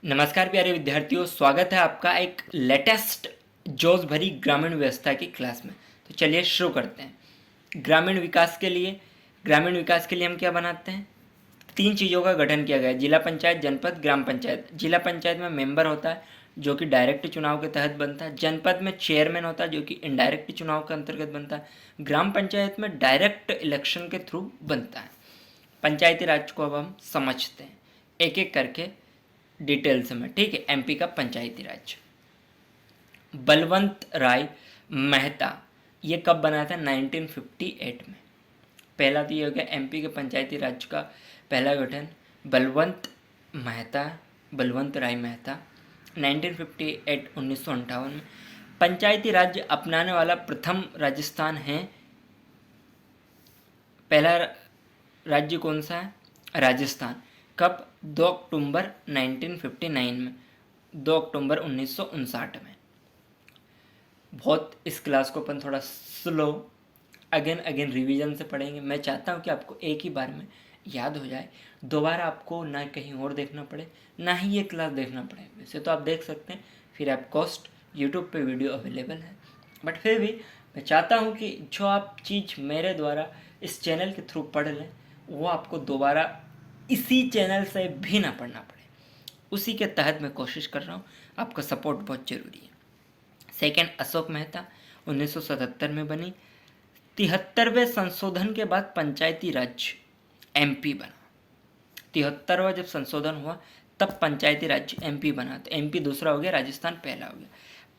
नमस्कार प्यारे विद्यार्थियों, स्वागत है आपका एक लेटेस्ट जोश भरी ग्रामीण व्यवस्था की क्लास में। तो चलिए शुरू करते हैं। ग्रामीण विकास के लिए हम क्या बनाते हैं? 3 चीज़ों का गठन किया गया है: जिला पंचायत, जनपद, ग्राम पंचायत। जिला पंचायत में मेंबर होता है जो कि डायरेक्ट चुनाव के तहत बनता है। जनपद में चेयरमैन होता है जो कि इनडायरेक्ट चुनाव के अंतर्गत बनता है। ग्राम पंचायत में डायरेक्ट इलेक्शन के थ्रू बनता है। पंचायती राज को अब हम समझते हैं एक एक करके डिटेल्स में, ठीक है। एमपी का पंचायती राज, बलवंत राय मेहता, ये कब बना था? 1958 में। पहला तो ये हो गया एमपी के पंचायती राज का पहला गठन, बलवंत राय मेहता, 1958 1958 में। पंचायती राज्य अपनाने वाला प्रथम राजस्थान है। पहला राज्य कौन सा है? राजस्थान। कब? 2 अक्टूबर 1959 में, 2 अक्टूबर 1959 में। बहुत इस क्लास को अपन थोड़ा स्लो अगेन रिवीजन से पढ़ेंगे। मैं चाहता हूँ कि आपको एक ही बार में याद हो जाए, दोबारा आपको ना कहीं और देखना पड़े, ना ही ये क्लास देखना पड़े। वैसे तो आप देख सकते हैं, फ्री ऑफ कॉस्ट यूट्यूब पे वीडियो अवेलेबल है, बट फिर भी मैं चाहता हूँ कि जो आप चीज़ मेरे द्वारा इस चैनल के थ्रू पढ़ लें, वो आपको दोबारा इसी चैनल से भी ना पढ़ना पड़े। उसी के तहत मैं कोशिश कर रहा हूँ। आपका सपोर्ट बहुत ज़रूरी है। सेकेंड, अशोक मेहता, 1977 में बनी। 73वें संशोधन के बाद पंचायती राज एमपी बना। 73वां जब संशोधन हुआ तब पंचायती राज एमपी बना। तो एमपी दूसरा हो गया, राजस्थान पहला हो गया।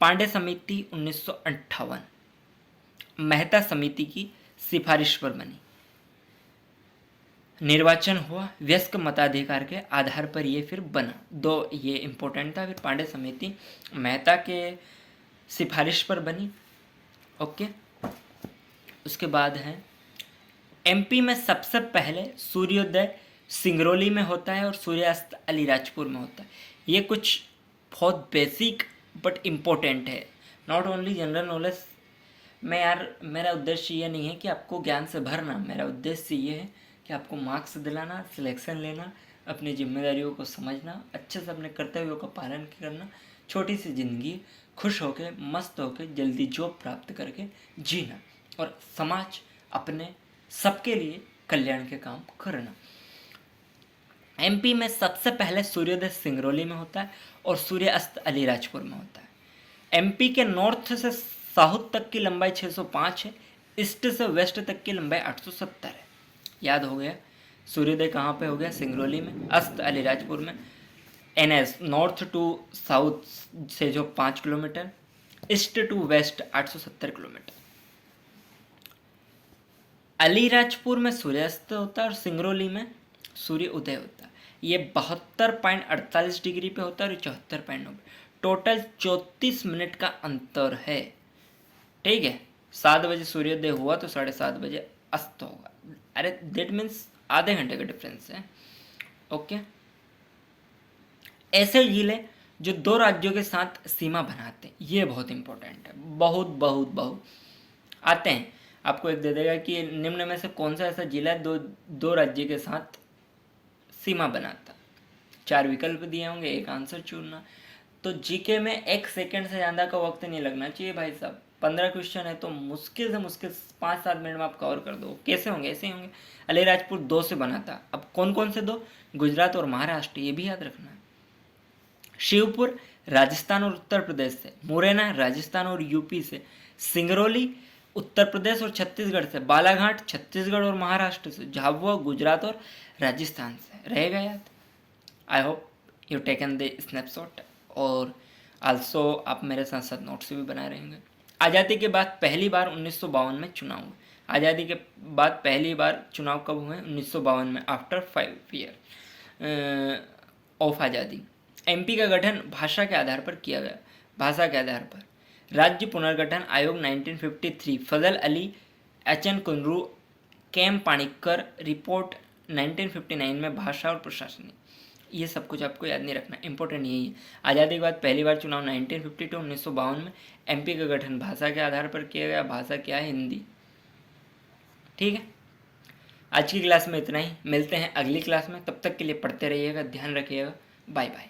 पांडे समिति 1958 मेहता समिति की सिफारिश पर बनी। निर्वाचन हुआ, वयस्क मताधिकार के आधार पर ये फिर बना। दो ये इम्पोर्टेंट था। फिर पांडे समिति मेहता के सिफारिश पर बनी, ओके। उसके बाद है एमपी में सबसे पहले सूर्योदय सिंगरौली में होता है और सूर्यास्त अलीराजपुर में होता है। ये कुछ बहुत बेसिक बट इम्पोर्टेंट है, नॉट ओनली जनरल नॉलेज में। यार मेरा उद्देश्य ये नहीं है कि आपको ज्ञान से भरना, मेरा उद्देश्य ये है कि आपको मार्क्स दिलाना, सिलेक्शन लेना, अपनी जिम्मेदारियों को समझना, अच्छे से अपने कर्तव्यों का पालन करना, छोटी सी ज़िंदगी खुश होके मस्त होके जल्दी जॉब प्राप्त करके जीना और समाज अपने सबके लिए कल्याण के काम करना। एमपी में सबसे पहले सूर्योदय सिंगरौली में होता है और सूर्यास्त अलीराजपुर में होता है। एमपी के नॉर्थ से साउथ तक की लंबाई 605 है, ईस्ट से वेस्ट तक की लंबाई 870 है। याद हो गया। सूर्योदय कहाँ पे हो गया? सिंगरौली में। अस्त अलीराजपुर में। एनएस नॉर्थ टू साउथ से जो 5 kilometre, east to west 870 kilometre. Alirajpur में सूर्यास्त होता है और सिंगरौली में सूर्य उदय होता है। ये 72.48 डिग्री पे होता है और 74.90। टोटल 34 मिनट का अंतर है, ठीक है। 7 बजे सूर्योदय हुआ तो 7:30 बजे अस्त होगा। अरे दैट मीन्स आधे घंटे का डिफरेंस है, ओके। ऐसे जिले जो 2 राज्यों के साथ सीमा बनाते हैं, ये बहुत इंपॉर्टेंट है। बहुत बहुत बहुत आते हैं, आपको एक दे देगा कि निम्न में से कौन सा ऐसा जिला है दो राज्य के साथ सीमा बनाता। 4 विकल्प दिए होंगे, एक आंसर चुनना। तो जीके में 1 सेकंड से ज़्यादा का वक्त नहीं लगना चाहिए भाई साहब। 15 क्वेश्चन है तो मुश्किल से मुश्किल 5-7 मिनट में आप कवर कर दो। कैसे होंगे? ऐसे ही होंगे। अलीराजपुर 2 से बना था। अब कौन कौन से 2? गुजरात और महाराष्ट्र, ये भी याद रखना है। शिवपुर राजस्थान और उत्तर प्रदेश से, मुरैना राजस्थान और यूपी से, सिंगरौली उत्तर प्रदेश और छत्तीसगढ़ से, बालाघाट छत्तीसगढ़ और महाराष्ट्र से, झाबुआ गुजरात और राजस्थान से। रहेगा याद? I hope you taken the snapshot और आल्सो आप मेरे साथ साथ नोट्स भी बना रहे होंगे। आज़ादी के बाद पहली बार 1952 में चुनाव हुए। आज़ादी के बाद पहली बार चुनाव कब हुए? 1952 में, आफ्टर 5 ईयर ऑफ आज़ादी। एमपी का गठन भाषा के आधार पर किया गया। भाषा के आधार पर राज्य पुनर्गठन आयोग 1953, फजल अली, एचएन कुंद्रू, केम पाणिक्कर रिपोर्ट 1959 में, भाषा और प्रशासन। ये सब कुछ आपको याद नहीं रखना, इंपॉर्टेंट यही है। आज़ादी के बाद पहली बार चुनाव 1952 1952 में। एमपी का गठन भाषा के आधार पर किया गया। भाषा क्या है? हिंदी, ठीक है। आज की क्लास में इतना ही, मिलते हैं अगली क्लास में। तब तक के लिए पढ़ते रहिएगा, ध्यान रखिएगा। Bye bye.